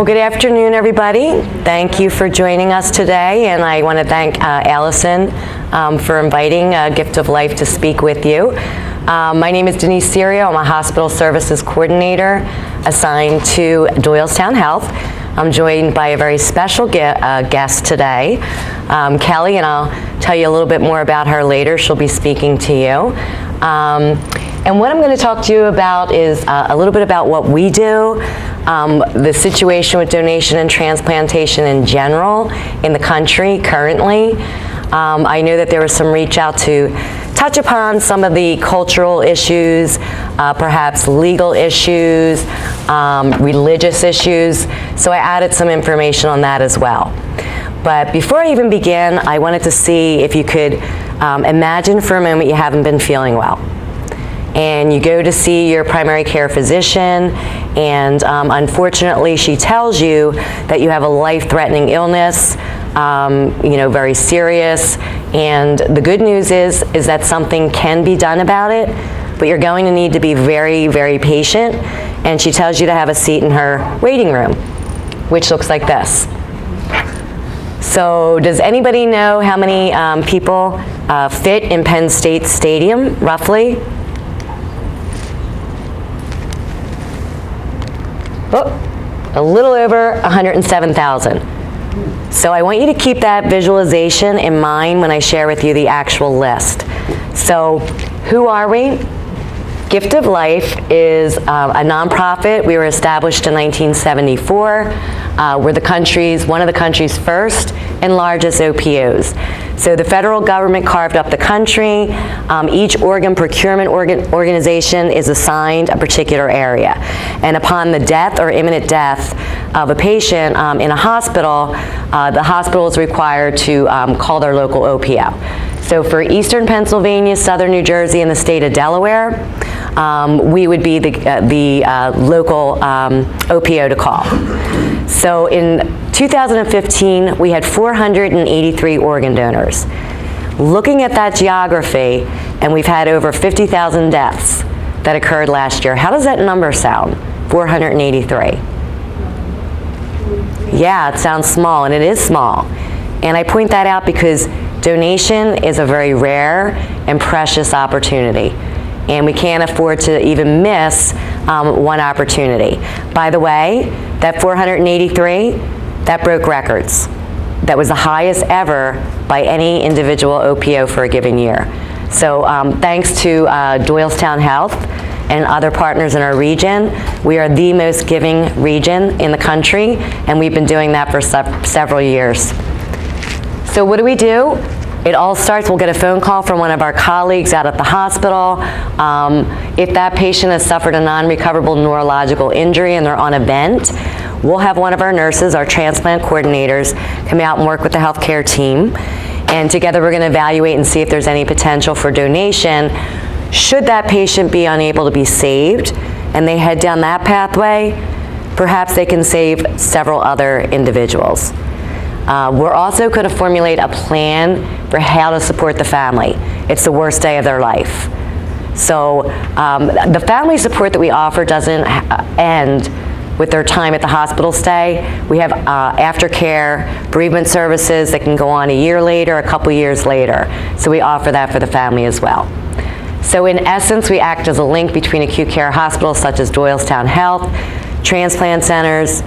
Well, good afternoon, everybody. Thank you for joining us today, and I want to thank Allison for inviting Gift of Life to speak with you. My name is Denise Serio. I'm a hospital services coordinator assigned to Doylestown Health. I'm joined by a very special guest today, Kelly, and I'll tell you a little bit more about her later. She'll be speaking to you. And what I'm going to talk to you about is a little bit about what we do, the situation with donation and transplantation in general in the country currently. I know that there was some reach out to touch upon some of the cultural issues, perhaps legal issues, religious issues, so I added some information on that as well. But before I even begin, I wanted to see if you could imagine for a moment you haven't been feeling well. And you go to see your primary care physician, and unfortunately she tells you that you have a life-threatening illness, very serious, and the good news is that something can be done about it, but you're going to need to be very, very patient, and she tells you to have a seat in her waiting room, which looks like this. So does anybody know how many people fit in Penn State Stadium, roughly? A little over 107,000. So I want you to keep that visualization in mind when I share with you the actual list. So who are we? Gift of Life is a nonprofit. We were established in 1974. We're one of the country's first and largest OPOs. So the federal government carved up the country. Each organ procurement organization is assigned a particular area. And upon the death or imminent death of a patient in a hospital, the hospital is required to call their local OPO. So for Eastern Pennsylvania, Southern New Jersey, and the state of Delaware, we would be the local OPO to call. So in 2015, we had 483 organ donors. Looking at that geography, and we've had over 50,000 deaths that occurred last year. How does that number sound? 483. Yeah, it sounds small, and it is small. And I point that out because donation is a very rare and precious opportunity. And we can't afford to even miss one opportunity. By the way, that 483, that broke records. That was the highest ever by any individual OPO for a given year. So thanks to Doylestown Health and other partners in our region, we are the most giving region in the country, and we've been doing that for several years. So what do? It all starts, we'll get a phone call from one of our colleagues out at the hospital. If that patient has suffered a non-recoverable neurological injury and they're on a vent, we'll have one of our nurses, our transplant coordinators, come out and work with the healthcare team. And together we're going to evaluate and see if there's any potential for donation. Should that patient be unable to be saved and they head down that pathway, perhaps they can save several other individuals. We're also going to formulate a plan for how to support the family. It's the worst day of their life. So the family support that we offer doesn't end with their time at the hospital stay. We have aftercare, bereavement services that can go on a year later, a couple years later. So we offer that for the family as well. So in essence, we act as a link between acute care hospitals such as Doylestown Health, transplant centers,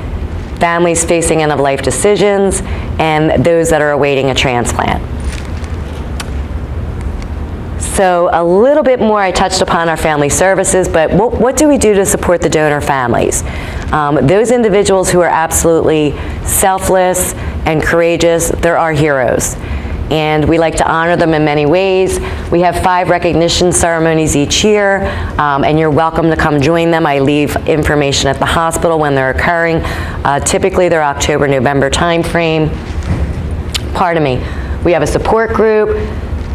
families facing end-of-life decisions, and those that are awaiting a transplant. So a little bit more, I touched upon our family services, but what do we do to support the donor families? Those individuals who are absolutely selfless and courageous, they're our heroes. And we like to honor them in many ways. We have 5 recognition ceremonies each year, and you're welcome to come join them. I leave information at the hospital when they're occurring. Typically, they're October, November timeframe. Pardon me. We have a support group.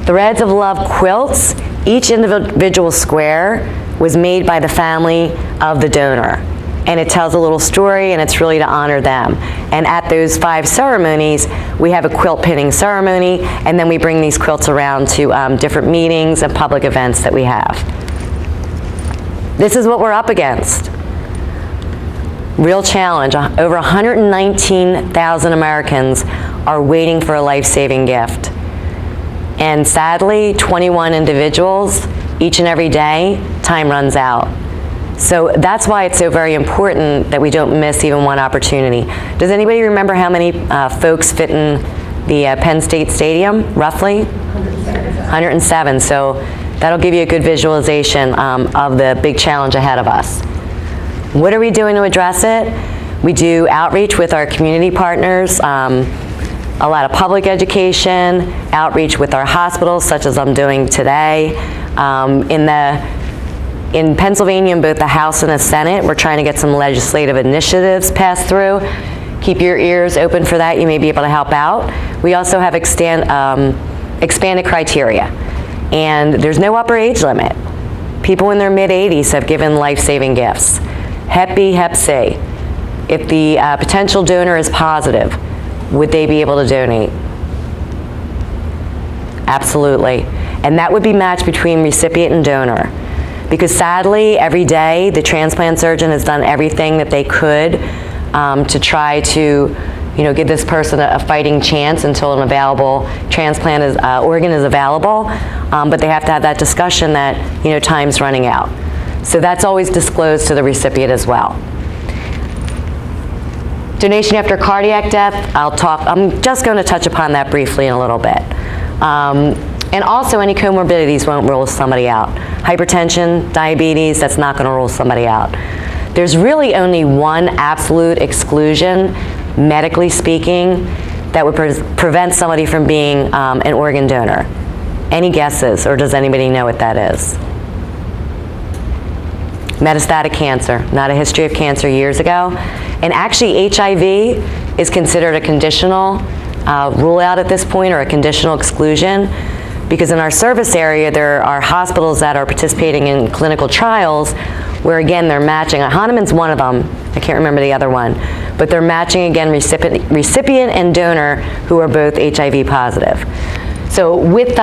Threads of Love quilts. Each individual square was made by the family of the donor. And it tells a little story, and it's really to honor them. And at those 5 ceremonies, we have a quilt pinning ceremony, and then we bring these quilts around to different meetings and public events that we have. This is what we're up against. Real challenge. Over 119,000 Americans are waiting for a life-saving gift. And sadly, 21 individuals, each and every day, time runs out. So that's why it's so very important that we don't miss even one opportunity. Does anybody remember how many folks fit in the Penn State Stadium, roughly? 107. So that'll give you a good visualization of the big challenge ahead of us. What are we doing to address it? We do outreach with our community partners, a lot of public education, outreach with our hospitals, such as I'm doing today. In Pennsylvania, in both the House and the Senate, we're trying to get some legislative initiatives passed through. Keep your ears open for that. You may be able to help out. We also have expanded criteria, and there's no upper age limit. People in their mid-80s have given life-saving gifts. Hep B, Hep C. If the potential donor is positive, would they be able to donate? Absolutely. And that would be matched between recipient and donor. Because sadly, every day, the transplant surgeon has done everything that they could to try to give this person a fighting chance until an available transplant organ is available. But they have to have that discussion that, time's running out. So that's always disclosed to the recipient as well. Donation after cardiac death, I'm just going to touch upon that briefly in a little bit. And also any comorbidities won't rule somebody out. Hypertension, diabetes, that's not going to rule somebody out. There's really only one absolute exclusion, medically speaking, that would prevent somebody from being an organ donor. Any guesses, or does anybody know what that is? Metastatic cancer, not a history of cancer years ago. And actually HIV is considered a conditional rule out at this point, or a conditional exclusion, because in our service area there are hospitals that are participating in clinical trials where again they're matching, Hahnemann's one of them, I can't remember the other one, but they're matching again recipient and donor who are both HIV positive. So with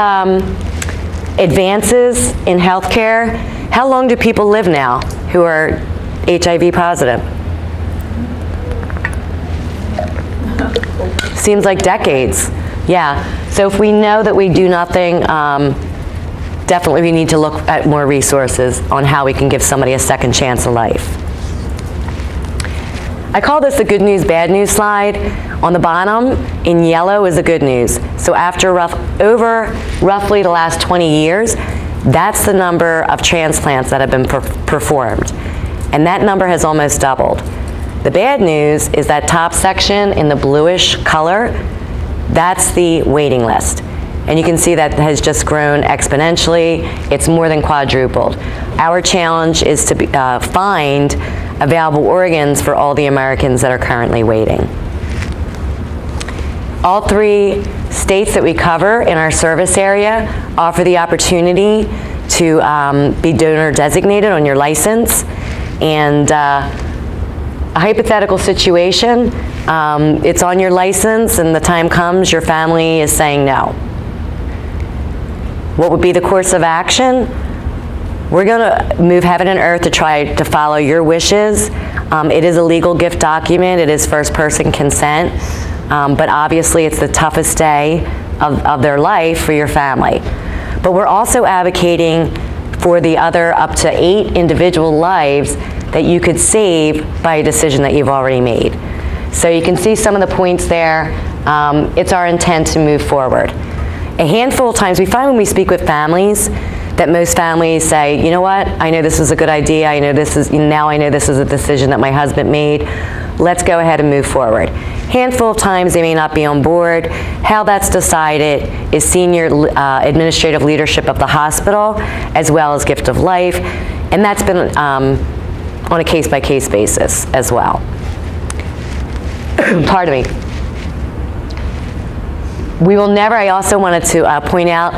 advances in healthcare, how long do people live now who are HIV positive? Seems like decades. Yeah. So if we know that we do nothing, definitely we need to look at more resources on how we can give somebody a second chance of life. I call this the good news, bad news slide. On the bottom, in yellow, is the good news. So after over roughly the last 20 years, that's the number of transplants that have been performed. And that number has almost doubled. The bad news is that top section in the bluish color, that's the waiting list. And you can see that has just grown exponentially. It's more than quadrupled. Our challenge is to find available organs for all the Americans that are currently waiting. All 3 states that we cover in our service area offer the opportunity to be donor designated on your license. And a hypothetical situation, it's on your license and the time comes, your family is saying no. What would be the course of action? We're going to move heaven and earth to try to follow your wishes. It is a legal gift document. It is first-person consent. But obviously, it's the toughest day of their life for your family. But we're also advocating for the other up to 8 individual lives that you could save by a decision that you've already made. So you can see some of the points there. It's our intent to move forward. A handful of times, we find when we speak with families that most families say, you know what, I know this is a good idea, I know this is a decision that my husband made, let's go ahead and move forward. Handful of times they may not be on board. How that's decided is senior administrative leadership of the hospital, as well as gift of life, and that's been on a case-by-case basis as well. Pardon me. We will never, I also wanted to point out,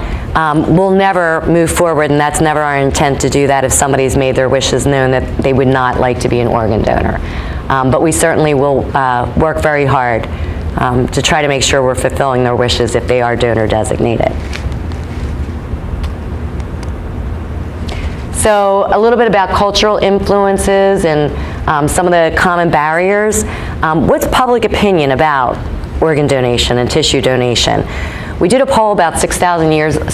we'll never move forward, and that's never our intent to do that if somebody's made their wishes known that they would not like to be an organ donor. But we certainly will work very hard to try to make sure we're fulfilling their wishes if they are donor designated. So a little bit about cultural influences and some of the common barriers. What's public opinion about organ donation and tissue donation? We did a poll about 6,000 years ago. Woo,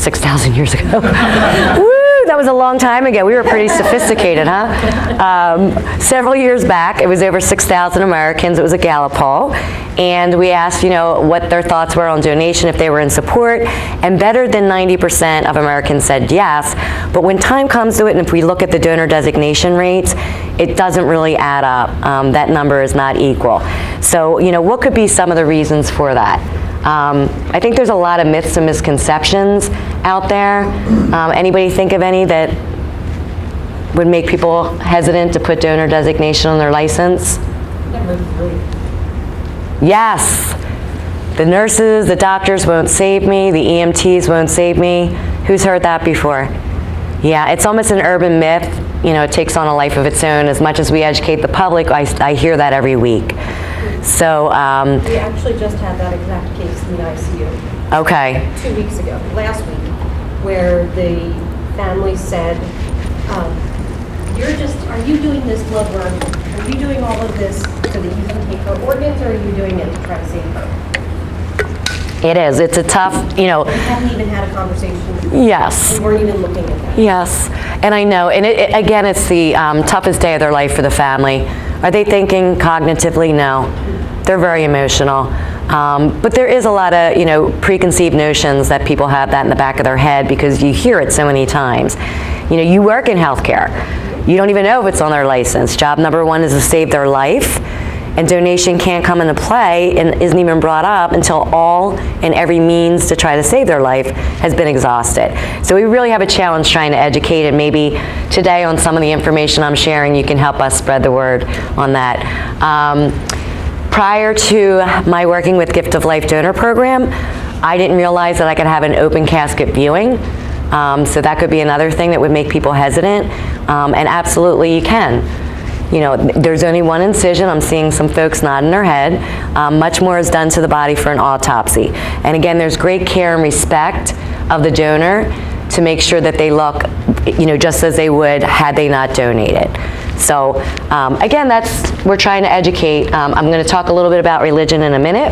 that was a long time ago. We were pretty sophisticated, huh? Several years back, it was over 6,000 Americans. It was a Gallup poll. And we asked, what their thoughts were on donation, if they were in support. And better than 90% of Americans said yes. But when time comes to it, and if we look at the donor designation rates, it doesn't really add up. That number is not equal. So, what could be some of the reasons for that? I think there's a lot of myths and misconceptions out there. Anybody think of any that would make people hesitant to put donor designation on their license? Number 3. Yes. The nurses, the doctors won't save me, the EMTs won't save me. Who's heard that before? Yeah, it's almost an urban myth. It takes on a life of its own. As much as we educate the public, I hear that every week. So we actually just had that exact case in the ICU. Okay. 2 weeks ago, last week, where the family said, are you doing this blood work? Are you doing all of this so that you can take her organs, or are you doing it to try to save her? It is. It's a tough, We haven't even had a conversation. Yes. We weren't even looking at that. Yes. And I know. And again, it's the toughest day of their life for the family. Are they thinking cognitively? No. They're very emotional. But there is a lot of, preconceived notions that people have that in the back of their head because you hear it so many times. You work in healthcare. You don't even know if it's on their license. Job number 1 is to save their life. And donation can't come into play and isn't even brought up until all and every means to try to save their life has been exhausted. So we really have a challenge trying to educate, and maybe today on some of the information I'm sharing, you can help us spread the word on that. Prior to my working with Gift of Life donor program, I didn't realize that I could have an open casket viewing. So that could be another thing that would make people hesitant. And absolutely you can. There's only one incision. I'm seeing some folks nodding their head. Much more is done to the body for an autopsy. And again, there's great care and respect of the donor to make sure that they look, just as they would had they not donated. So again, we're trying to educate. I'm going to talk a little bit about religion in a minute.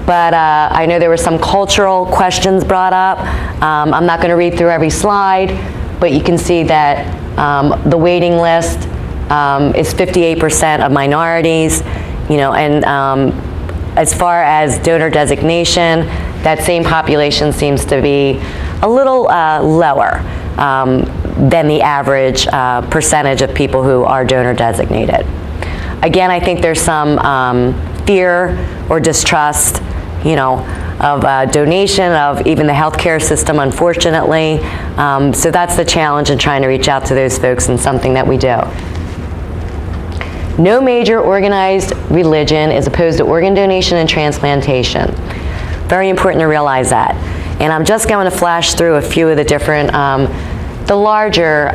But I know there were some cultural questions brought up. I'm not going to read through every slide, but you can see that the waiting list is 58% of minorities, and as far as donor designation, that same population seems to be a little lower than the average percentage of people who are donor designated. Again, I think there's some fear or distrust, of donation, of even the healthcare system, unfortunately. So that's the challenge in trying to reach out to those folks, and something that we do. No major organized religion is opposed to organ donation and transplantation. Very important to realize that. And I'm just going to flash through a few of the different, the larger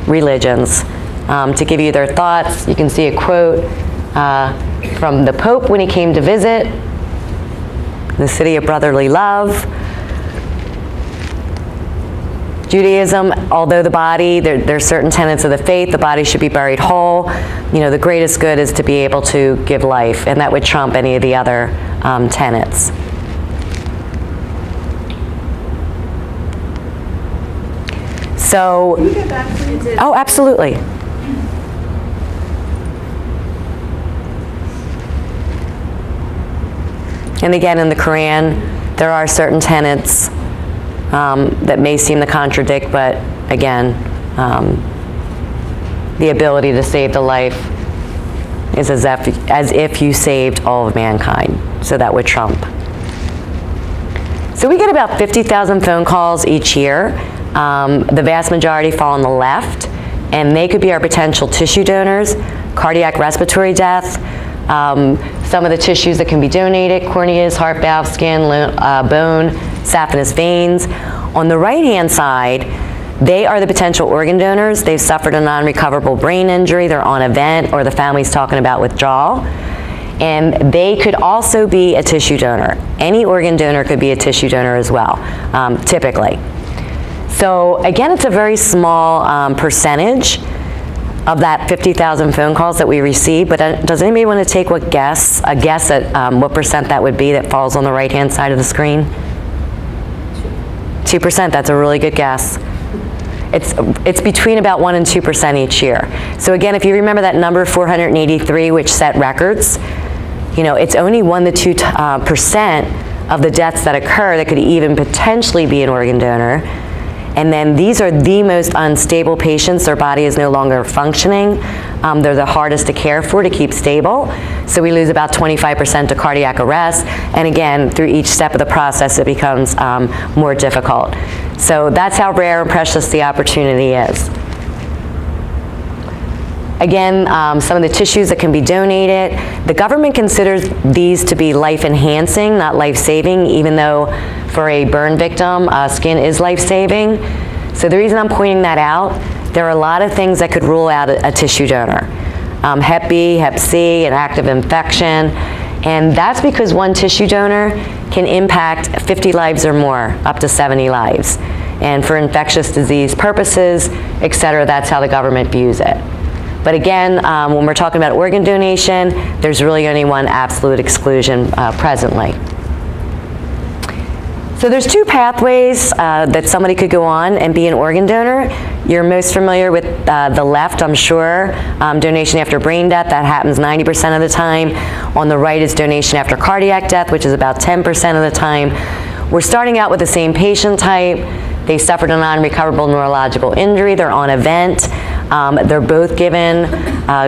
religions to give you their thoughts. You can see a quote from the Pope when he came to visit the city of brotherly love. Judaism, although the body, there's certain tenets of the faith, the body should be buried whole. The greatest good is to be able to give life, and that would trump any of the other tenets. So, Can you go back, please? oh, absolutely. And again, in the Quran, there are certain tenets that may seem to contradict, but again, the ability to save the life is as if you saved all of mankind. So that would trump. So we get about 50,000 phone calls each year. The vast majority fall on the left, and they could be our potential tissue donors, cardiac respiratory death, some of the tissues that can be donated, corneas, heart valve, skin, bone, saphenous veins. On the right-hand side, they are the potential organ donors. They've suffered a non-recoverable brain injury, they're on a vent, or the family's talking about withdrawal. And they could also be a tissue donor. Any organ donor could be a tissue donor as well, typically. So again, it's a very small percentage of that 50,000 phone calls that we receive, but does anybody want to take a guess at what percent that would be that falls on the right-hand side of the screen? 2%, that's a really good guess. It's between about 1 and 2% each year. So again, if you remember that number 483, which set records, it's only 1 to 2% of the deaths that occur that could even potentially be an organ donor. And then these are the most unstable patients. Their body is no longer functioning. They're the hardest to care for, to keep stable. So we lose about 25% to cardiac arrest. And again, through each step of the process, it becomes more difficult. So that's how rare and precious the opportunity is. Again, some of the tissues that can be donated. The government considers these to be life-enhancing, not life-saving, even though for a burn victim, skin is life-saving. So the reason I'm pointing that out, there are a lot of things that could rule out a tissue donor. Hep B, Hep C, an active infection, and that's because one tissue donor can impact 50 lives or more, up to 70 lives. And for infectious disease purposes, et cetera, that's how the government views it. But again, when we're talking about organ donation, there's really only one absolute exclusion presently. So there's 2 pathways that somebody could go on and be an organ donor. You're most familiar with the left, I'm sure, donation after brain death. That happens 90% of the time. On the right is donation after cardiac death, which is about 10% of the time. We're starting out with the same patient type. They suffered a non-recoverable neurological injury. They're on a vent. They're both given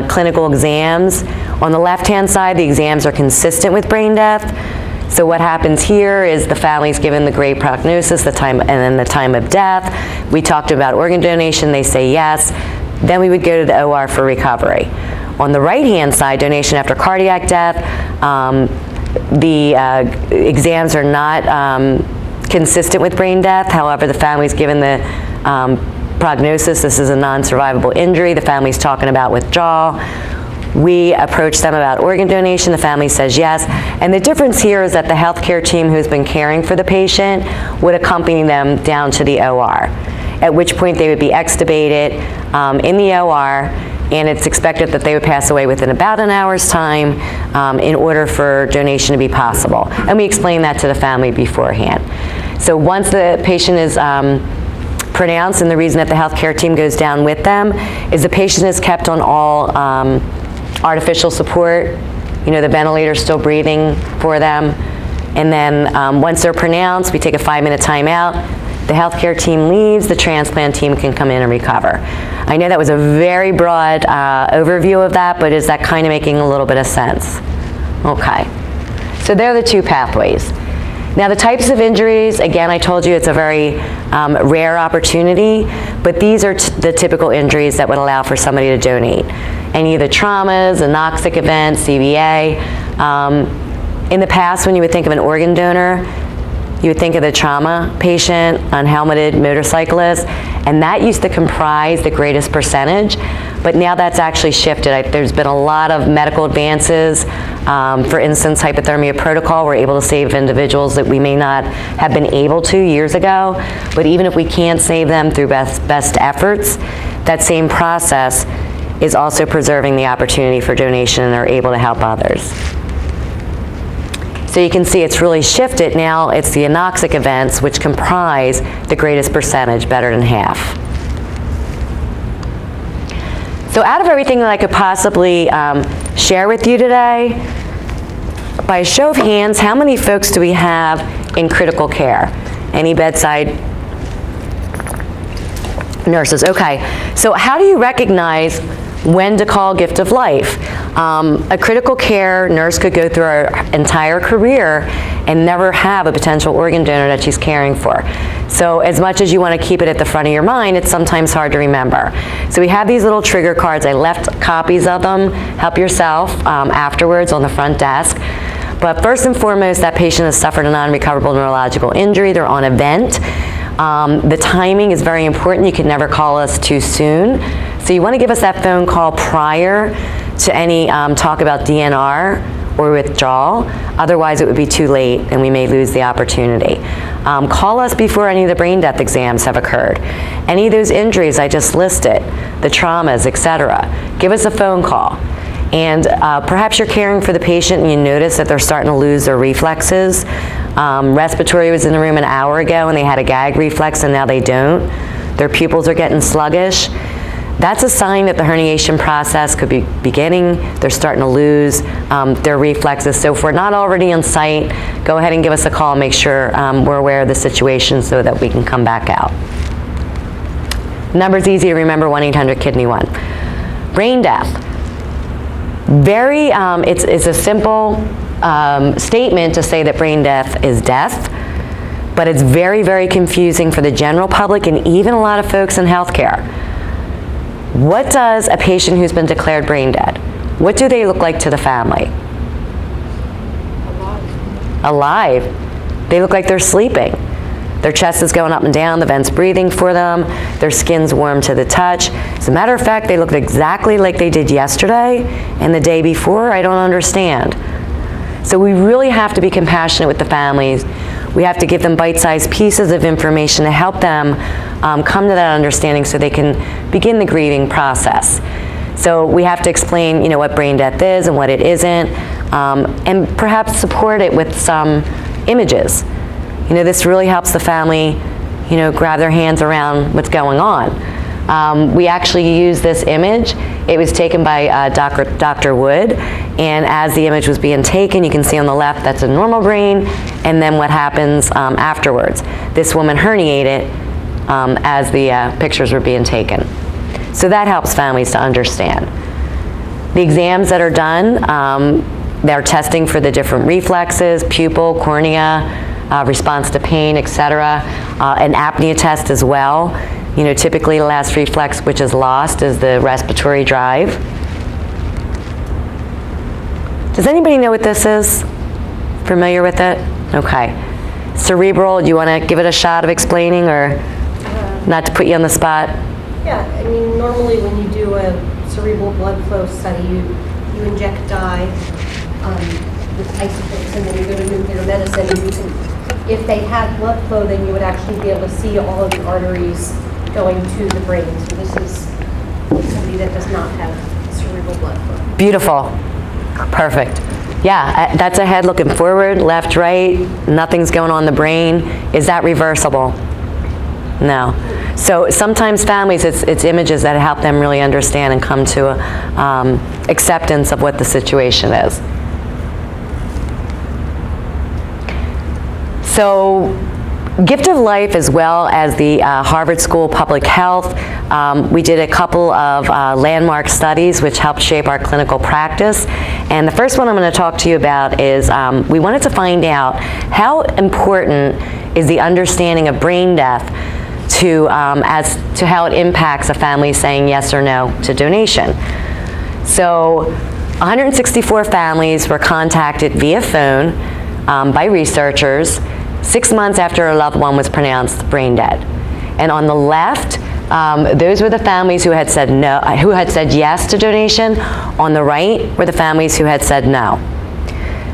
clinical exams. On the left-hand side, the exams are consistent with brain death. So what happens here is the family's given the grade prognosis, and then the time of death. We talked about organ donation. They say yes. Then we would go to the OR for recovery. On the right-hand side, donation after cardiac death, the exams are not consistent with brain death. However, the family's given the prognosis. This is a non-survivable injury. The family's talking about withdrawal. We approach them about organ donation. The family says yes. And the difference here is that the healthcare team who's been caring for the patient would accompany them down to the OR, at which point they would be extubated in the OR, and it's expected that they would pass away within about an hour's time in order for donation to be possible. And we explain that to the family beforehand. So once the patient is pronounced, and the reason that the healthcare team goes down with them is the patient is kept on all artificial support. The ventilator's still breathing for them. And then once they're pronounced, we take a 5-minute time out. The healthcare team leaves, the transplant team can come in and recover. I know that was a very broad overview of that, but is that kind of making a little bit of sense? Okay. So they're the 2 pathways. Now the types of injuries, again, I told you it's a very rare opportunity, but these are the typical injuries that would allow for somebody to donate. Any of the traumas, anoxic events, CVA. In the past, when you would think of an organ donor, you would think of the trauma patient, unhelmeted motorcyclist, and that used to comprise the greatest percentage, but now that's actually shifted. There's been a lot of medical advances. For instance, hypothermia protocol, we're able to save individuals that we may not have been able to years ago, but even if we can't save them through best efforts, that same process is also preserving the opportunity for donation, and they're able to help others. So you can see it's really shifted. Now it's the anoxic events which comprise the greatest percentage, better than half. So out of everything that I could possibly share with you today, by a show of hands, how many folks do we have in critical care? Any bedside nurses? Okay, so how do you recognize when to call gift of life? A critical care nurse could go through her entire career and never have a potential organ donor that she's caring for. So as much as you want to keep it at the front of your mind, it's sometimes hard to remember. So we have these little trigger cards. I left copies of them. Help yourself afterwards on the front desk. But first and foremost, that patient has suffered a non-recoverable neurological injury. They're on a vent. The timing is very important. You can never call us too soon. So you want to give us that phone call prior to any talk about DNR or withdrawal. Otherwise, it would be too late and we may lose the opportunity. Call us before any of the brain death exams have occurred. Any of those injuries I just listed, the traumas, etc., give us a phone call. And perhaps you're caring for the patient and you notice that they're starting to lose their reflexes. Respiratory was in the room an hour ago and they had a gag reflex and now they don't. Their pupils are getting sluggish. That's a sign that the herniation process could be beginning. They're starting to lose their reflexes. So if we're not already on site, go ahead and give us a call. Make sure we're aware of the situation so that we can come back out. Number's easy to remember, 1-800-KIDNEY-1. Brain death. It's a simple statement to say that brain death is death, but it's very, very confusing for the general public and even a lot of folks in healthcare. What does a patient who's been declared brain dead, what do they look like to the family? Alive. They look like they're sleeping. Their chest is going up and down, the vent's breathing for them, their skin's warm to the touch. As a matter of fact, they look exactly like they did yesterday and the day before. I don't understand. So we really have to be compassionate with the families. We have to give them bite-sized pieces of information to help them come to that understanding so they can begin the grieving process. So we have to explain, what brain death is and what it isn't, and perhaps support it with some images. This really helps the family, grab their hands around what's going on. We actually use this image. It was taken by Dr. Wood, and as the image was being taken, you can see on the left that's a normal brain, and then what happens afterwards. This woman herniated as the pictures were being taken. So that helps families to understand. The exams that are done, they're testing for the different reflexes, pupil, cornea, response to pain, etc. An apnea test as well. Typically the last reflex which is lost is the respiratory drive. Does anybody know what this is? Familiar with it? Okay. Cerebral, do you want to give it a shot of explaining, or not to put you on the spot? Yeah, normally when you do a cerebral blood flow study, you inject dye with isotopes, and then you go to nuclear medicine, and if they had blood flow, then you would actually be able to see all of the arteries going to the brain. So this is somebody that does not have cerebral blood flow. Beautiful. Perfect. Yeah, that's a head looking forward, left, right, nothing's going on in the brain. Is that reversible? No. So sometimes families, it's images that help them really understand and come to acceptance of what the situation is. So, Gift of Life, as well as the Harvard School of Public Health, we did a couple of landmark studies which helped shape our clinical practice. And the first one I'm going to talk to you about is we wanted to find out how important is the understanding of brain death as to how it impacts a family saying yes or no to donation. So 164 families were contacted via phone by researchers 6 months after a loved one was pronounced brain dead. And on the left, those were the families who had said no, who had said yes to donation. On the right were the families who had said no.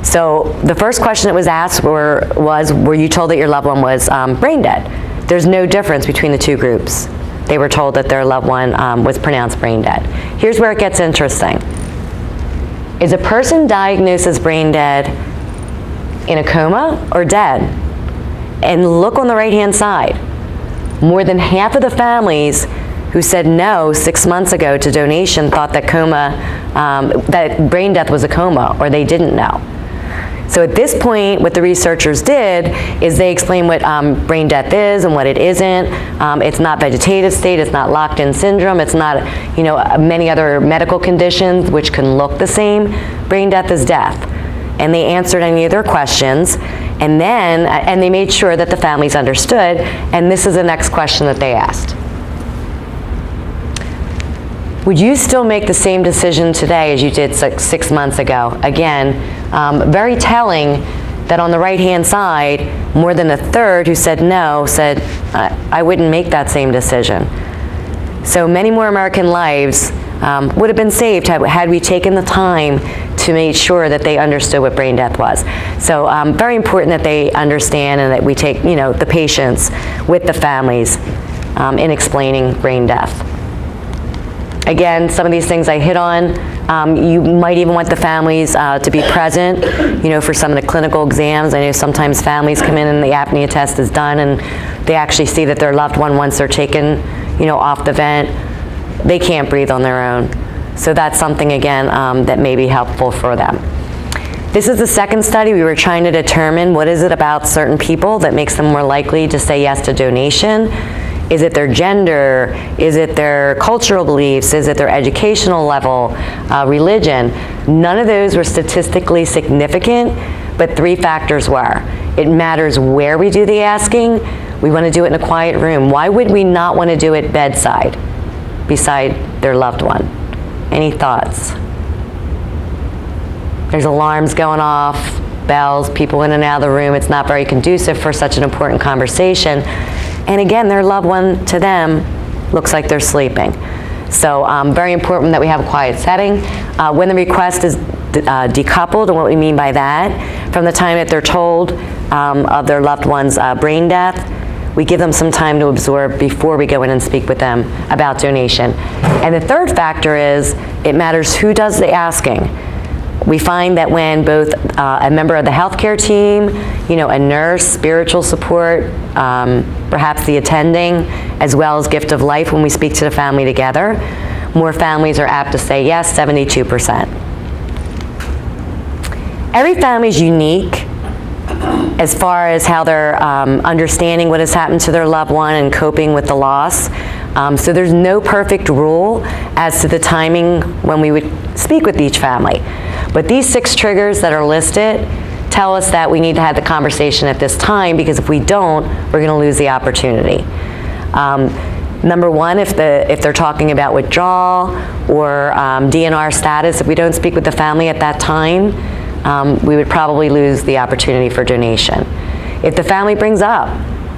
So the first question that was asked was, were you told that your loved one was brain dead? There's no difference between the two groups. They were told that their loved one was pronounced brain dead. Here's where it gets interesting. Is a person diagnosed as brain dead in a coma or dead? And look on the right-hand side. More than half of the families who said no 6 months ago to donation thought that that brain death was a coma, or they didn't know. So at this point, what the researchers did is they explained what brain death is and what it isn't. It's not vegetative state, it's not locked-in syndrome, it's not many other medical conditions which can look the same. Brain death is death. And they answered any of their questions, and they made sure that the families understood, and this is the next question that they asked. Would you still make the same decision today as you did 6 months ago? Again, very telling that on the right-hand side, more than a third who said no said, I wouldn't make that same decision. So many more American lives would have been saved had we taken the time to make sure that they understood what brain death was. So very important that they understand and that we take, the patients with the families in explaining brain death. Again, some of these things I hit on. You might even want the families to be present, for some of the clinical exams. I know sometimes families come in and the apnea test is done and they actually see that their loved one, once they're taken, off the vent, they can't breathe on their own. So that's something, again, that may be helpful for them. This is the second study. We were trying to determine what is it about certain people that makes them more likely to say yes to donation. Is it their gender? Is it their cultural beliefs? Is it their educational level, religion? None of those were statistically significant, but 3 factors were. It matters where we do the asking. We want to do it in a quiet room. Why would we not want to do it bedside, beside their loved one? Any thoughts? There's alarms going off, bells, people in and out of the room. It's not very conducive for such an important conversation. And again, their loved one to them looks like they're sleeping. So very important that we have a quiet setting. When the request is decoupled, and what we mean by that, from the time that they're told of their loved one's brain death, we give them some time to absorb before we go in and speak with them about donation. And the third factor is it matters who does the asking. We find that when both a member of the healthcare team, a nurse, spiritual support, perhaps the attending, as well as gift of life when we speak to the family together, more families are apt to say yes, 72%. Every family is unique as far as how they're understanding what has happened to their loved one and coping with the loss. So there's no perfect rule as to the timing when we would speak with each family. But these 6 triggers that are listed tell us that we need to have the conversation at this time, because if we don't, we're going to lose the opportunity. Number 1, if they're talking about withdrawal or DNR status, if we don't speak with the family at that time, we would probably lose the opportunity for donation. If the family brings up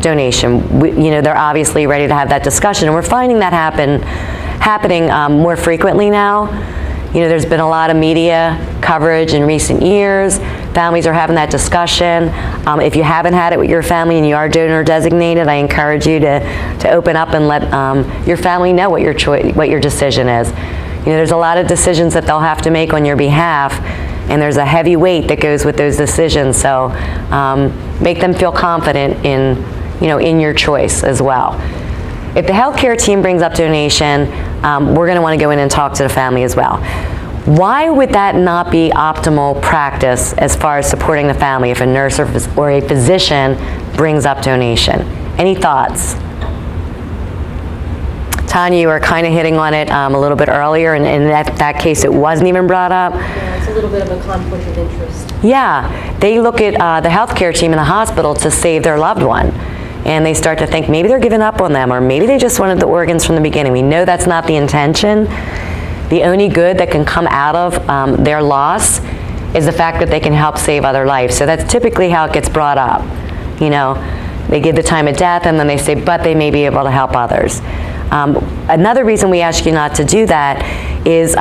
donation, they're obviously ready to have that discussion, and we're finding that happening more frequently now. There's been a lot of media coverage in recent years. Families are having that discussion. If you haven't had it with your family and you are donor designated, I encourage you to open up and let your family know what your decision is. There's a lot of decisions that they'll have to make on your behalf, and there's a heavy weight that goes with those decisions. So make them feel confident in your choice as well. If the healthcare team brings up donation, we're going to want to go in and talk to the family as well. Why would that not be optimal practice as far as supporting the family if a nurse or a physician brings up donation? Any thoughts? Tanya, you were kind of hitting on it a little bit earlier, and in that case it wasn't even brought up. Yeah, it's a little bit of a conflict of interest. Yeah, they look at the healthcare team in the hospital to save their loved one. And they start to think maybe they're giving up on them, or maybe they just wanted the organs from the beginning. We know that's not the intention. The only good that can come out of their loss is the fact that they can help save other lives. So that's typically how it gets brought up. They give the time of death and then they say, but they may be able to help others. Another reason we ask you not to do that is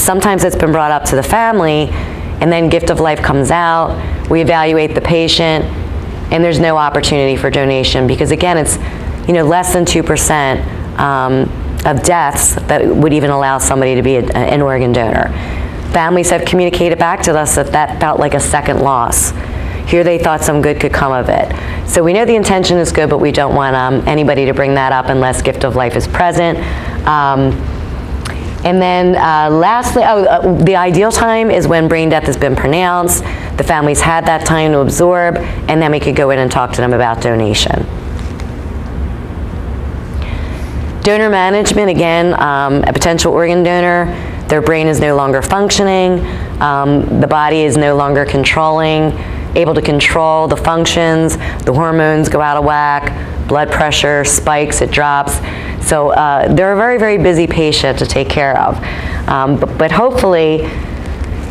sometimes it's been brought up to the family, and then gift of life comes out, we evaluate the patient, and there's no opportunity for donation, because again, it's less than 2% of deaths that would even allow somebody to be an organ donor. Families have communicated back to us that felt like a second loss. Here they thought some good could come of it. So we know the intention is good, but we don't want anybody to bring that up unless gift of life is present. And then lastly, the ideal time is when brain death has been pronounced, the family's had that time to absorb, and then we could go in and talk to them about donation. Donor management, again, a potential organ donor, their brain is no longer functioning, the body is no longer able to control the functions, the hormones go out of whack, blood pressure spikes, it drops. So they're a very, very busy patient to take care of. But hopefully,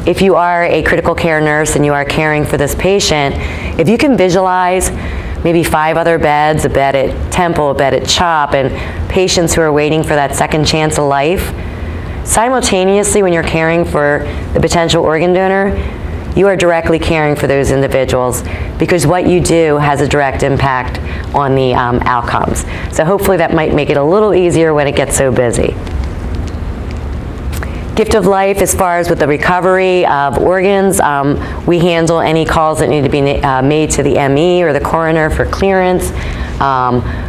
if you are a critical care nurse and you are caring for this patient, if you can visualize maybe 5 other beds, a bed at Temple, a bed at CHOP, and patients who are waiting for that second chance of life, simultaneously, when you're caring for the potential organ donor, you are directly caring for those individuals, because what you do has a direct impact on the outcomes. So hopefully that might make it a little easier when it gets so busy. Gift of life, as far as with the recovery of organs, we handle any calls that need to be made to the ME or the coroner for clearance,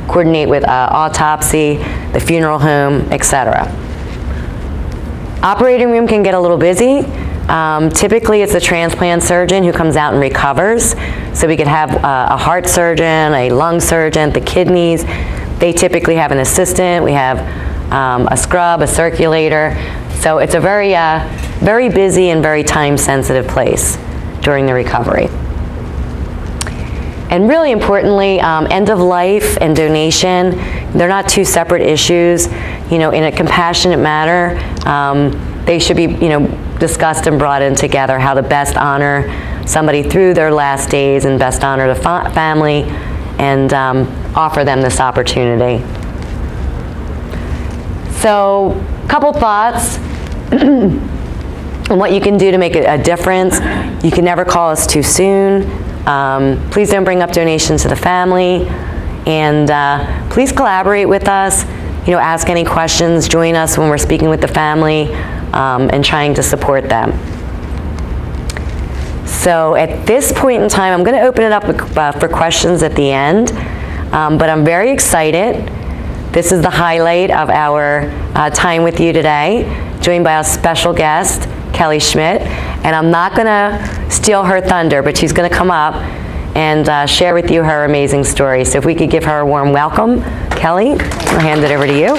coordinate with autopsy, the funeral home, etc. Operating room can get a little busy. Typically, it's a transplant surgeon who comes out and recovers. So we could have a heart surgeon, a lung surgeon, the kidneys. They typically have an assistant. We have a scrub, a circulator. So it's a very, very busy and very time-sensitive place during the recovery. And really importantly, end of life and donation, they're not two separate issues. You know, in a compassionate manner, they should be, discussed and brought in together, how to best honor somebody through their last days and best honor the family and offer them this opportunity. So, a couple thoughts on what you can do to make a difference. You can never call us too soon. Please don't bring up donations to the family. And please collaborate with us. Ask any questions. Join us when we're speaking with the family and trying to support them. So at this point in time, I'm going to open it up for questions at the end. But I'm very excited. This is the highlight of our time with you today, joined by a special guest, Kelly Schmidt. And I'm not going to steal her thunder, but she's going to come up and share with you her amazing story. So if we could give her a warm welcome. Kelly, I'll hand it over to you.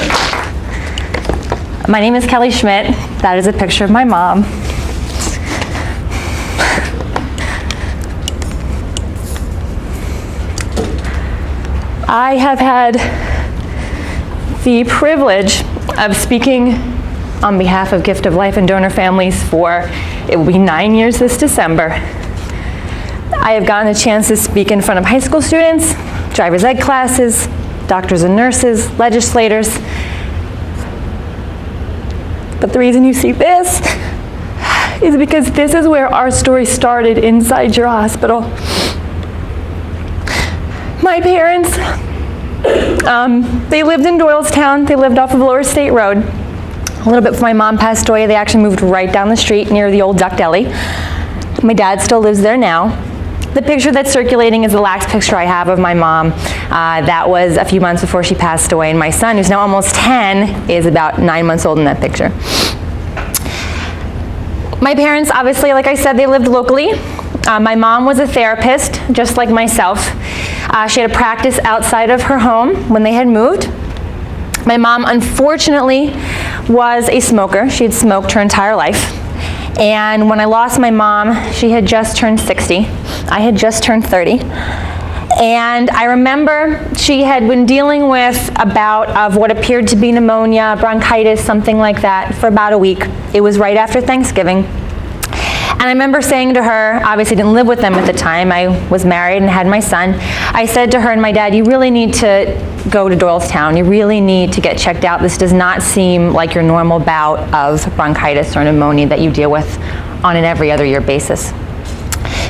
My name is Kelly Schmidt. That is a picture of my mom. I have had the privilege of speaking on behalf of Gift of Life and donor families for, it will be 9 years this December. I have gotten a chance to speak in front of high school students, driver's ed classes, doctors and nurses, legislators. But the reason you see this is because this is where our story started inside your hospital. My parents, they lived in Doylestown. They lived off of Lower State Road. A little bit before my mom passed away, they actually moved right down the street near the old Duck Deli. My dad still lives there now. The picture that's circulating is the last picture I have of my mom. That was a few months before she passed away, and my son, who's now almost 10, is about 9 months old in that picture. My parents, obviously, like I said, they lived locally. My mom was a therapist, just like myself. She had a practice outside of her home when they had moved. My mom, unfortunately, was a smoker. She had smoked her entire life. And when I lost my mom, she had just turned 60. I had just turned 30. And I remember she had been dealing with a bout of what appeared to be pneumonia, bronchitis, something like that, for about a week. It was right after Thanksgiving. And I remember saying to her, obviously didn't live with them at the time, I was married and had my son. I said to her and my dad, you really need to go to Doylestown. You really need to get checked out. This does not seem like your normal bout of bronchitis or pneumonia that you deal with on an every other year basis.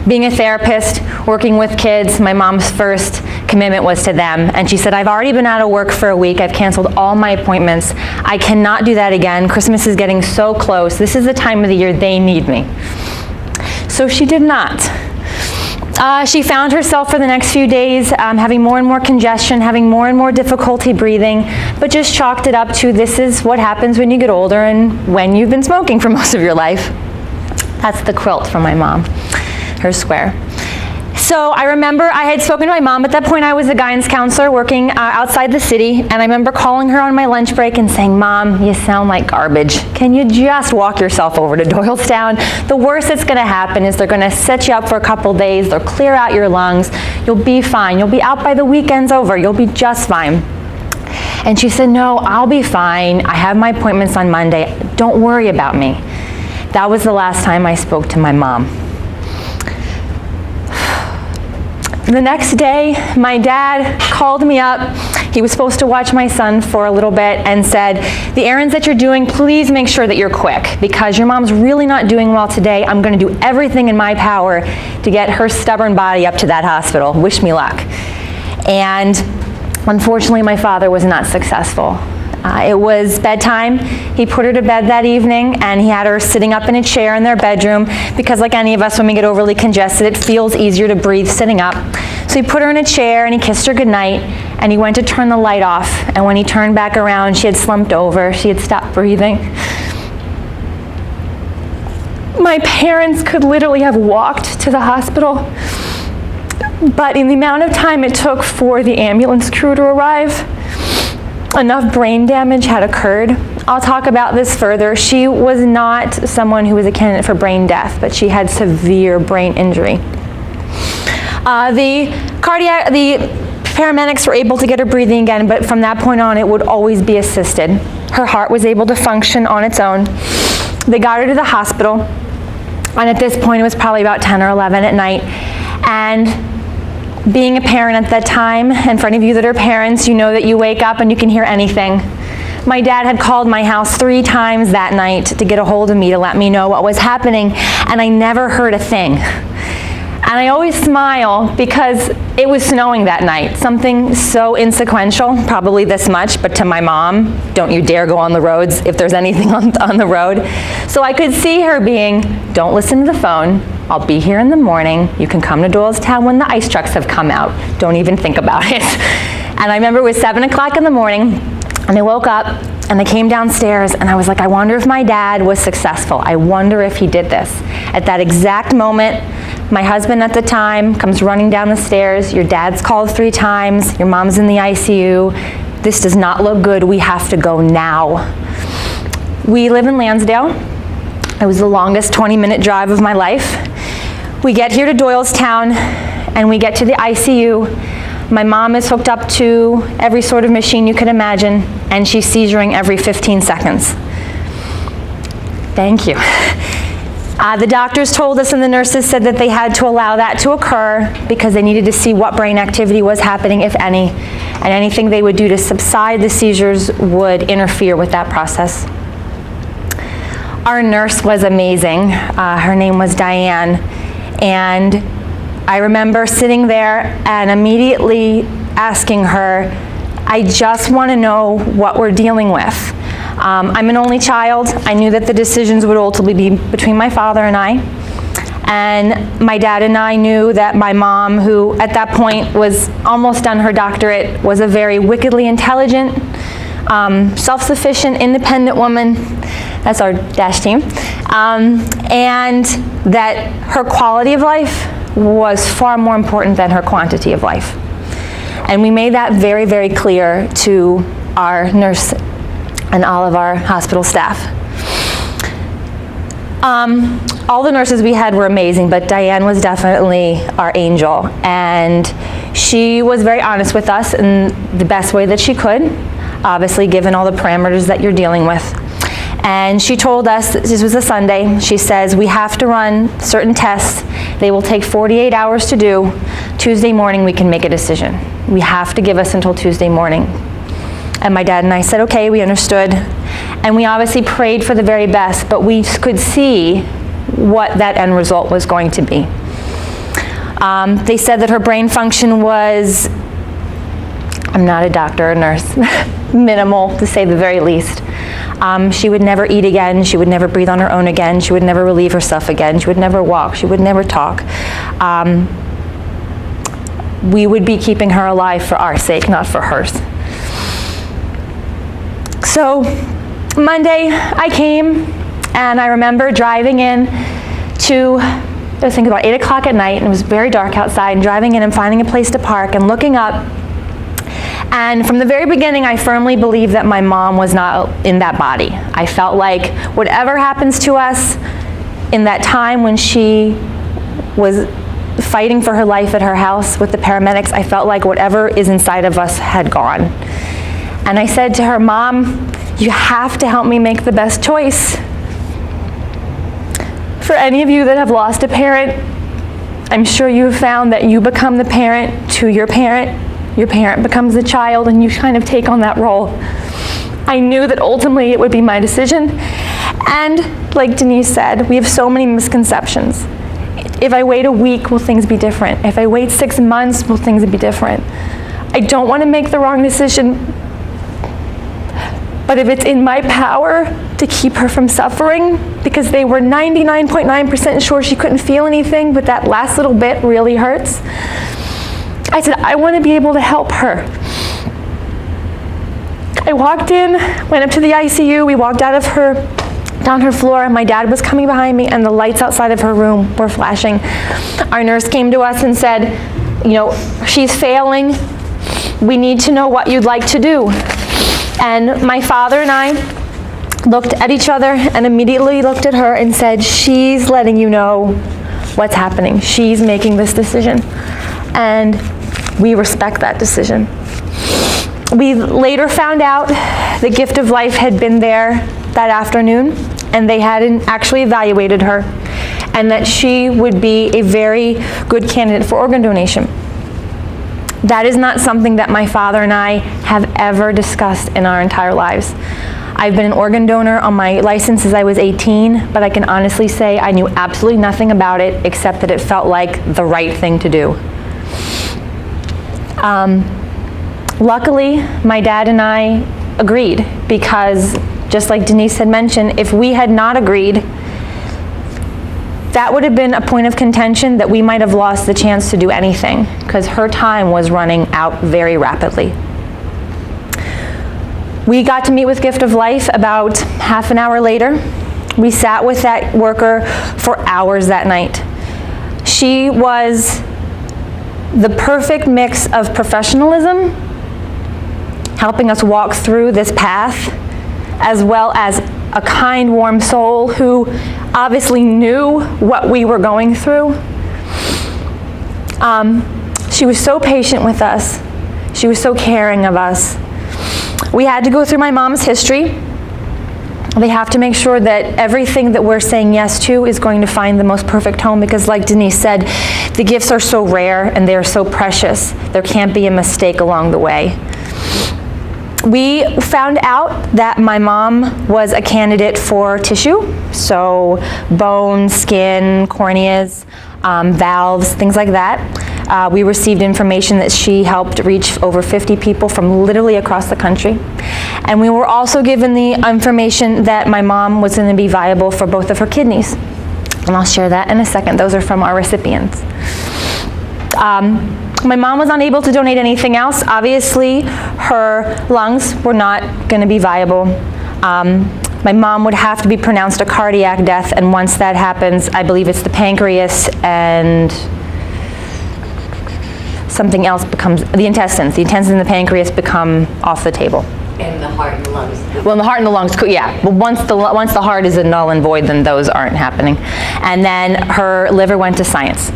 Being a therapist, working with kids, my mom's first commitment was to them. And she said, I've already been out of work for a week. I've canceled all my appointments. I cannot do that again. Christmas is getting so close. This is the time of the year they need me. So she did not. She found herself for the next few days having more and more congestion, having more and more difficulty breathing, but just chalked it up to this is what happens when you get older and when you've been smoking for most of your life. That's the quilt from my mom, her square. So I remember I had spoken to my mom. At that point, I was a guidance counselor working outside the city, and I remember calling her on my lunch break and saying, Mom, you sound like garbage. Can you just walk yourself over to Doylestown? The worst that's going to happen is they're going to set you up for a couple days. They'll clear out your lungs. You'll be fine. You'll be out by the weekend's over. You'll be just fine. And she said, no, I'll be fine. I have my appointments on Monday. Don't worry about me. That was the last time I spoke to my mom. The next day, my dad called me up. He was supposed to watch my son for a little bit and said, the errands that you're doing, please make sure that you're quick because your mom's really not doing well today. I'm going to do everything in my power to get her stubborn body up to that hospital. Wish me luck. And unfortunately, my father was not successful. It was bedtime. He put her to bed that evening, and he had her sitting up in a chair in their bedroom because like any of us, when we get overly congested, it feels easier to breathe sitting up. So he put her in a chair, and he kissed her goodnight, and he went to turn the light off. And when he turned back around, she had slumped over. She had stopped breathing. My parents could literally have walked to the hospital, but in the amount of time it took for the ambulance crew to arrive, enough brain damage had occurred. I'll talk about this further. She was not someone who was a candidate for brain death, but she had severe brain injury. The paramedics were able to get her breathing again, but from that point on, it would always be assisted. Her heart was able to function on its own. They got her to the hospital, and at this point, it was probably about 10 or 11 at night. And being a parent at that time, and for any of you that are parents, you know that you wake up and you can hear anything. My dad had called my house 3 times that night to get a hold of me to let me know what was happening, and I never heard a thing. And I always smile because it was snowing that night, something so inconsequential, probably this much, but to my mom, don't you dare go on the roads if there's anything on the road. So I could see her being, don't listen to the phone, I'll be here in the morning, you can come to Doylestown when the ice trucks have come out, don't even think about it. And I remember it was 7 o'clock in the morning, and I woke up, and I came downstairs, and I was like, I wonder if my dad was successful. I wonder if he did this. At that exact moment, my husband at the time comes running down the stairs. Your dad's called 3 times. Your mom's in the ICU. This does not look good. We have to go now. We live in Lansdale. It was the longest 20-minute drive of my life. We get here to Doylestown, and we get to the ICU. My mom is hooked up to every sort of machine you could imagine, and she's seizuring every 15 seconds. Thank you. The doctors told us and the nurses said that they had to allow that to occur because they needed to see what brain activity was happening, if any, and anything they would do to subside the seizures would interfere with that process. Our nurse was amazing. Her name was Diane, and I remember sitting there and immediately asking her, I just want to know what we're dealing with. I'm an only child. I knew that the decisions would ultimately be between my father and I. And my dad and I knew that my mom, who at that point was almost done her doctorate, was a very wickedly intelligent, self-sufficient, independent woman. That's our dash team. And that her quality of life was far more important than her quantity of life. And we made that very, very clear to our nurse and all of our hospital staff. All the nurses we had were amazing, but Diane was definitely our angel. And she was very honest with us in the best way that she could, obviously given all the parameters that you're dealing with. And she told us, this was a Sunday, she says, we have to run certain tests. They will take 48 hours to do. Tuesday morning we can make a decision. We have to give us until Tuesday morning. And my dad and I said, okay, we understood. And we obviously prayed for the very best, but we could see what that end result was going to be. They said that her brain function was, I'm not a doctor or nurse, minimal to say the very least. She would never eat again, she would never breathe on her own again, she would never relieve herself again, she would never walk, she would never talk. We would be keeping her alive for our sake, not for hers. So Monday I came, and I remember driving in to, I was thinking about 8 o'clock at night, and it was very dark outside, and driving in and finding a place to park and looking up. And from the very beginning, I firmly believed that my mom was not in that body. I felt like whatever happens to us in that time when she was fighting for her life at her house with the paramedics, I felt like whatever is inside of us had gone. And I said to her, Mom, you have to help me make the best choice. For any of you that have lost a parent, I'm sure you've found that you become the parent to your parent your parent becomes the child and you kind of take on that role. I knew that ultimately it would be my decision. And like Denise said, we have so many misconceptions. If I wait a week, will things be different? If I wait 6 months, will things be different? I don't want to make the wrong decision, but if it's in my power to keep her from suffering, because they were 99.9% sure she couldn't feel anything, but that last little bit really hurts, I said, I want to be able to help her. I walked in, went up to the ICU, we walked out of her, down her floor, and my dad was coming behind me, and the lights outside of her room were flashing. Our nurse came to us and said, you know, she's failing. We need to know what you'd like to do. And my father and I looked at each other and immediately looked at her and said, she's letting you know what's happening. She's making this decision. And we respect that decision. We later found out the gift of life had been there that afternoon, and they hadn't actually evaluated her, and that she would be a very good candidate for organ donation. That is not something that my father and I have ever discussed in our entire lives. I've been an organ donor on my license since I was 18, but I can honestly say I knew absolutely nothing about it except that it felt like the right thing to do. Luckily, my dad and I agreed, because just like Denise had mentioned, if we had not agreed, that would have been a point of contention that we might have lost the chance to do anything, because her time was running out very rapidly. We got to meet with Gift of Life about half an hour later. We sat with that worker for hours that night. She was the perfect mix of professionalism, helping us walk through this path, as well as a kind, warm soul who obviously knew what we were going through. She was so patient with us. She was so caring of us. We had to go through my mom's history. They have to make sure that everything that we're saying yes to is going to find the most perfect home, because like Denise said, the gifts are so rare and they're so precious. There can't be a mistake along the way. We found out that my mom was a candidate for tissue, so bone, skin, corneas, valves, things like that. We received information that she helped reach over 50 people from literally across the country. And we were also given the information that my mom was going to be viable for both of her kidneys. And I'll share that in a second. Those are from our recipients. My mom was unable to donate anything else. Obviously, her lungs were not going to be viable. My mom would have to be pronounced a cardiac death, and once that happens, I believe it's the pancreas and something else becomes, the intestines and the pancreas become off the table. And the heart and the lungs. Well, the heart and the lungs, yeah. But once the heart is a null and void, then those aren't happening. And then her liver went to science.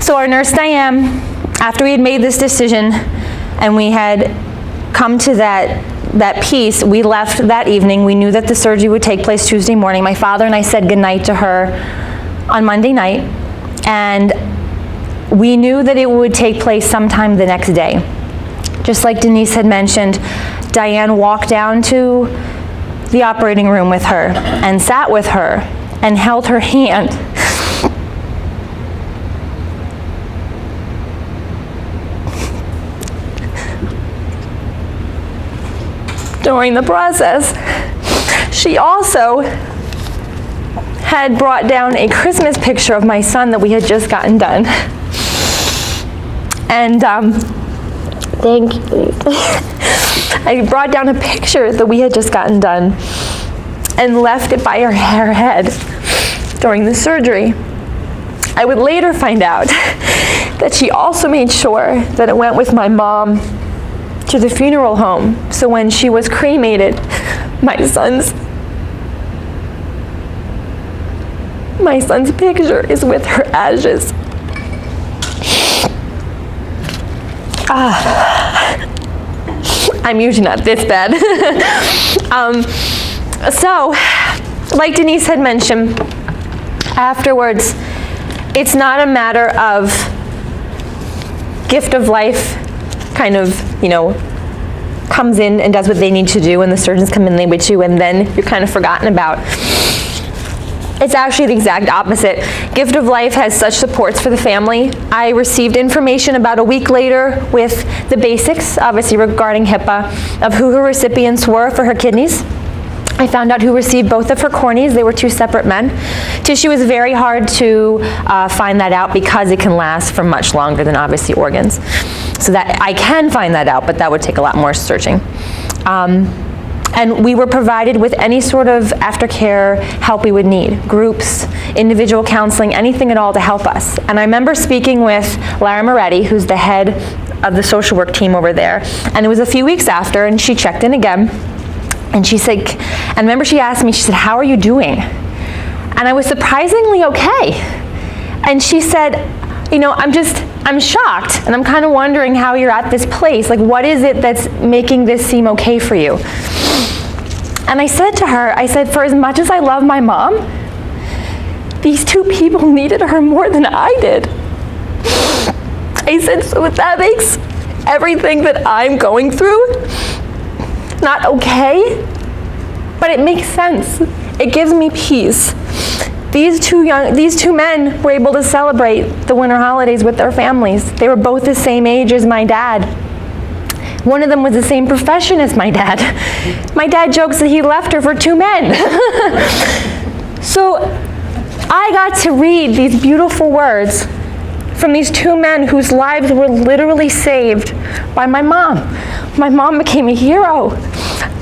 So our nurse, Diane, after we had made this decision and we had come to that piece, we left that evening. We knew that the surgery would take place Tuesday morning. My father and I said goodnight to her on Monday night, and we knew that it would take place sometime the next day. Just like Denise had mentioned, Diane walked down to the operating room with her and sat with her and held her hand. During the process, she also had brought down a Christmas picture of my son that we had just gotten done. And thank you. I brought down a picture that we had just gotten done and left it by her head during the surgery. I would later find out that she also made sure that it went with my mom to the funeral home. So when she was cremated, my son's picture is with her ashes. I'm usually not this bad. So, like Denise had mentioned, afterwards, it's not a matter of gift of life kind of, comes in and does what they need to do, and the surgeons come in, they witch you, and then you're kind of forgotten about. It's actually the exact opposite. Gift of Life has such supports for the family. I received information about a week later with the basics, obviously regarding HIPAA, of who her recipients were for her kidneys. I found out who received both of her corneas. They were 2 separate men. Tissue is very hard to find that out because it can last for much longer than obviously organs. So that I can find that out, but that would take a lot more searching. And we were provided with any sort of aftercare help we would need, groups, individual counseling, anything at all to help us. And I remember speaking with Lara Moretti, who's the head of the social work team over there, and it was a few weeks after, and she checked in again, and she said, and remember she asked me, she said, "How are you doing?" And I was surprisingly okay. And she said, I'm shocked, and I'm kind of wondering how you're at this place. Like, what is it that's making this seem okay for you? And I said to her, for as much as I love my mom, these 2 people needed her more than I did. I said, so that makes everything that I'm going through not okay, but it makes sense. It gives me peace. These two men were able to celebrate the winter holidays with their families. They were both the same age as my dad. One of them was the same profession as my dad. My dad jokes that he left her for 2 men. So I got to read these beautiful words from these 2 men whose lives were literally saved by my mom. My mom became a hero.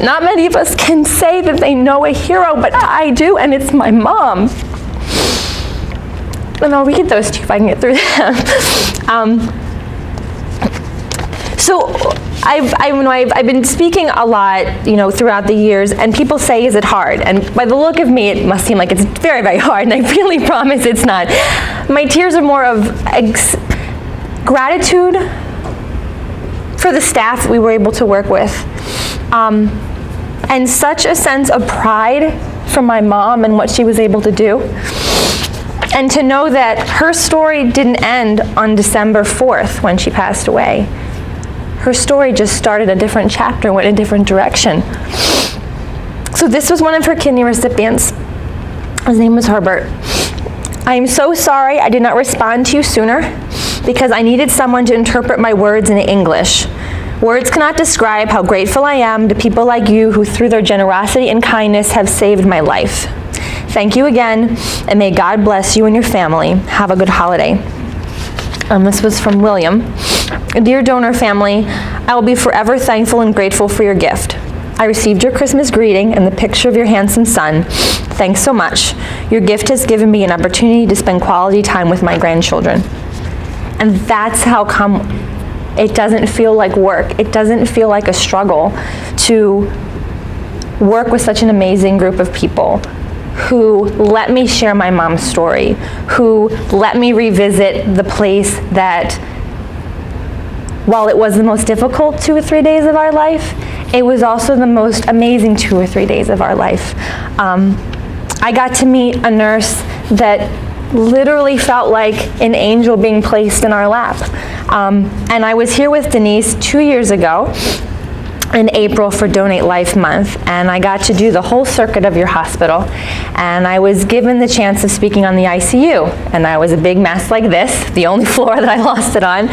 Not many of us can say that they know a hero, but I do, and it's my mom. And I'll read those 2 if I can get through them. So I've been speaking a lot, throughout the years, and people say, is it hard? And by the look of me, it must seem like it's very, very hard, and I really promise it's not. My tears are more of gratitude for the staff we were able to work with, and such a sense of pride from my mom and what she was able to do. And to know that her story didn't end on December 4th when she passed away. Her story just started a different chapter, went a different direction. So this was one of her kidney recipients. His name was Herbert. I am so sorry I did not respond to you sooner because I needed someone to interpret my words in English. Words cannot describe how grateful I am to people like you who through their generosity and kindness have saved my life. Thank you again, and may God bless you and your family. Have a good holiday. This was from William. Dear donor family, I will be forever thankful and grateful for your gift. I received your Christmas greeting and the picture of your handsome son. Thanks so much. Your gift has given me an opportunity to spend quality time with my grandchildren. And that's how come it doesn't feel like work. It doesn't feel like a struggle to work with such an amazing group of people who let me share my mom's story, who let me revisit the place that, while it was the most difficult 2 or 3 days of our life, it was also the most amazing 2 or 3 days of our life. I got to meet a nurse that literally felt like an angel being placed in our lap. And I was here with Denise 2 years ago in April for Donate Life Month, and I got to do the whole circuit of your hospital, and I was given the chance of speaking on the ICU, and I was a big mess like this, the only floor that I lost it on.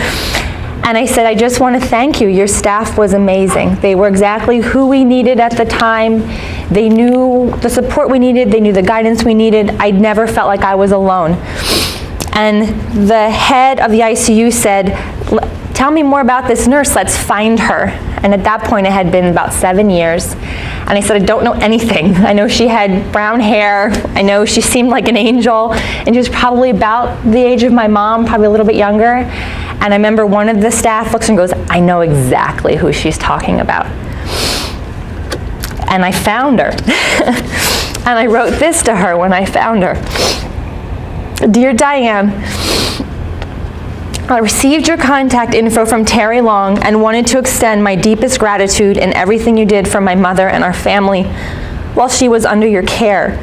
And I said, I just want to thank you. Your staff was amazing. They were exactly who we needed at the time. They knew the support we needed. They knew the guidance we needed. I never felt like I was alone. And the head of the ICU said, tell me more about this nurse, let's find her. And at that point it had been about 7 years. And I said, I don't know anything. I know she had brown hair. I know she seemed like an angel. And she was probably about the age of my mom, probably a little bit younger. And I remember one of the staff looks and goes, I know exactly who she's talking about. And I found her. And I wrote this to her when I found her. Dear Diane, I received your contact info from Terry Long and wanted to extend my deepest gratitude in everything you did for my mother and our family while she was under your care.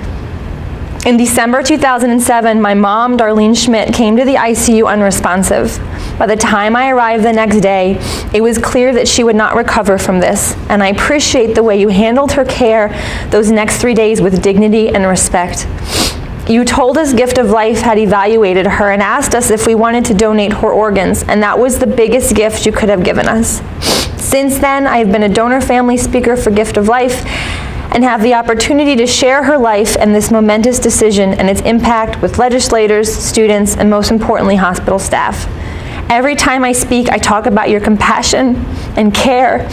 In December 2007, my mom, Darlene Schmidt, came to the ICU unresponsive. By the time I arrived the next day, it was clear that she would not recover from this, and I appreciate the way you handled her care those next 3 days with dignity and respect. You told us Gift of Life had evaluated her and asked us if we wanted to donate her organs, and that was the biggest gift you could have given us. Since then, I have been a donor family speaker for Gift of Life and have the opportunity to share her life and this momentous decision and its impact with legislators, students, and most importantly, hospital staff. Every time I speak, I talk about your compassion and care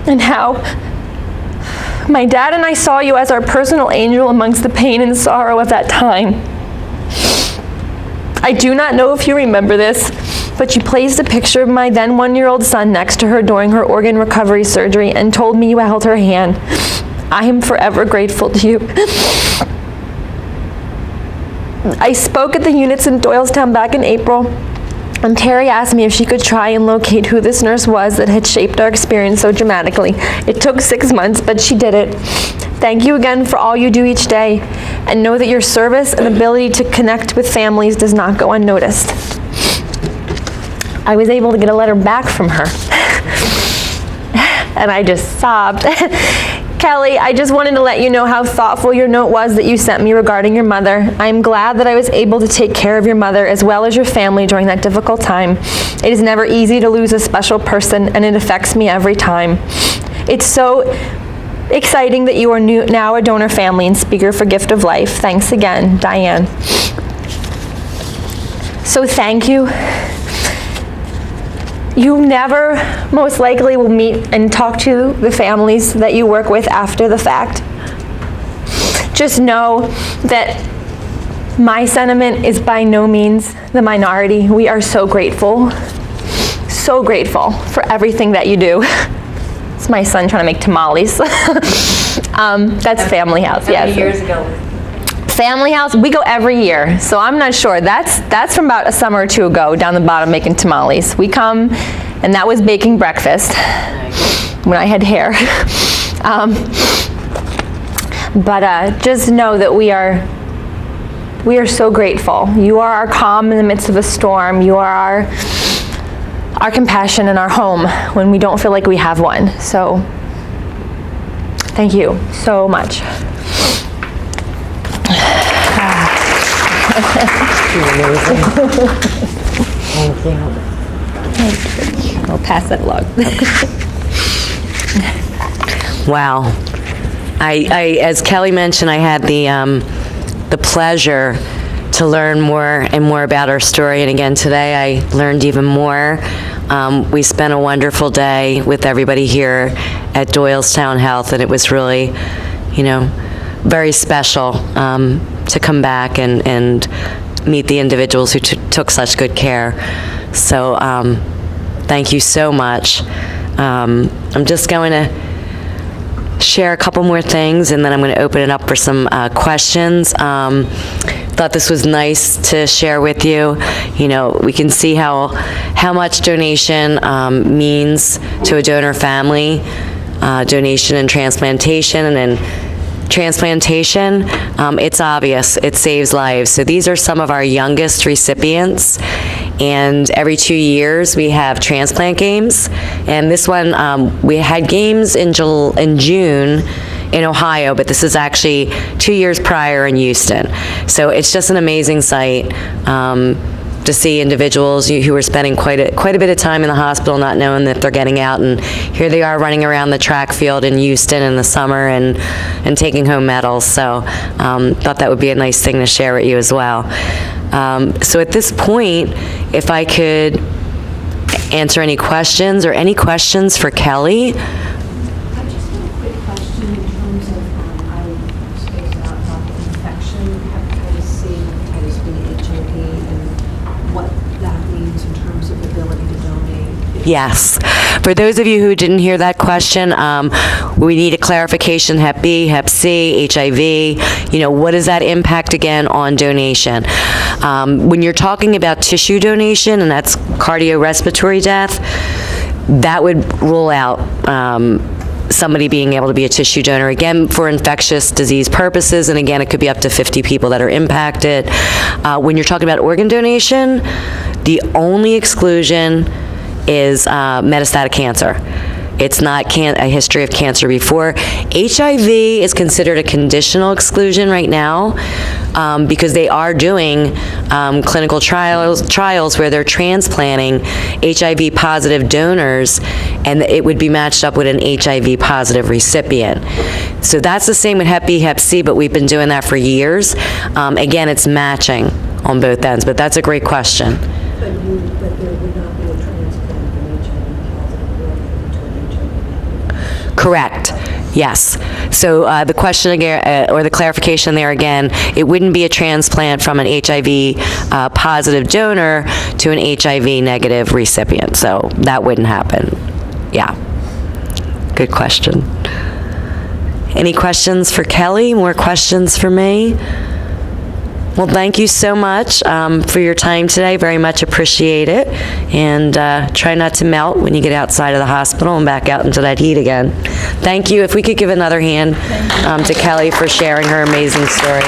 and how my dad and I saw you as our personal angel amongst the pain and sorrow of that time. I do not know if you remember this, but you placed a picture of my then 1-year-old son next to her during her organ recovery surgery and told me you held her hand. I am forever grateful to you. I spoke at the units in Doylestown back in April, and Terry asked me if she could try and locate who this nurse was that had shaped our experience so dramatically. It took 6 months, but she did it. Thank you again for all you do each day, and know that your service and ability to connect with families does not go unnoticed. I was able to get a letter back from her, and I just sobbed. Kelly, I just wanted to let you know how thoughtful your note was that you sent me regarding your mother. I'm glad that I was able to take care of your mother as well as your family during that difficult time. It is never easy to lose a special person, and it affects me every time. It's so exciting that you are now a donor family and speaker for Gift of Life. Thanks again, Diane. So thank you. You never, most likely, will meet and talk to the families that you work with after the fact. Just know that my sentiment is by no means the minority. We are so grateful for everything that you do. It's my son trying to make tamales. That's Family House, yes. How many years ago? Family House, we go every year, so I'm not sure. That's from about a summer or two ago, down the bottom making tamales. We come, and that was baking breakfast when I had hair. But just know that we are so grateful. You are our calm in the midst of a storm. You are our compassion and our home when we don't feel like we have one. So thank you so much. Amazing. Thank you. I'll pass that along. Wow. I, as Kelly mentioned, I had the pleasure to learn more and more about our story, and again today I learned even more. We spent a wonderful day with everybody here at Doylestown Health, and it was really, very special to come back and meet the individuals who took such good care. So thank you so much. I'm just going to share a couple more things, and then I'm going to open it up for some questions. Thought this was nice to share with you. We can see how much donation means to a donor family, donation and transplantation, and then transplantation, it's obvious, it saves lives. So these are some of our youngest recipients, and every 2 years we have transplant games, and this one, we had games in June in Ohio, but this is actually 2 years prior in Houston. So it's just an amazing sight to see individuals who are spending quite a bit of time in the hospital not knowing that they're getting out, and here they are running around the track field in Houston in the summer and taking home medals. So thought that would be a nice thing to share with you as well. So at this point, if I could answer any questions or any questions for Kelly. I just have a quick question in terms of, I spaced out about the infection, hepatitis C, hepatitis B, HIV, and what that means in terms of ability to donate. Yes. For those of you who didn't hear that question, we need a clarification. Hep B, Hep C, HIV, what does that impact again on donation? When you're talking about tissue donation, and that's cardio-respiratory death, that would rule out somebody being able to be a tissue donor, again, for infectious disease purposes, and again, it could be up to 50 people that are impacted. When you're talking about organ donation, the only exclusion is metastatic cancer. It's not a history of cancer before. HIV is considered a conditional exclusion right now because they are doing clinical trials where they're transplanting HIV positive donors, and it would be matched up with an HIV positive recipient. So that's the same with Hep B, Hep C, but we've been doing that for years. Again, it's matching on both ends, but that's a great question. But there would not be a transplant of an HIV positive organ to an HIV negative. Correct. Yes. So the question again, or the clarification there again, it wouldn't be a transplant from an HIV positive donor to an HIV negative recipient. So that wouldn't happen. Yeah. Good question. Any questions for Kelly? More questions for me? Well, thank you so much for your time today. Very much appreciate it. And try not to melt when you get outside of the hospital and back out into that heat again. Thank you. If we could give another hand to Kelly for sharing her amazing story.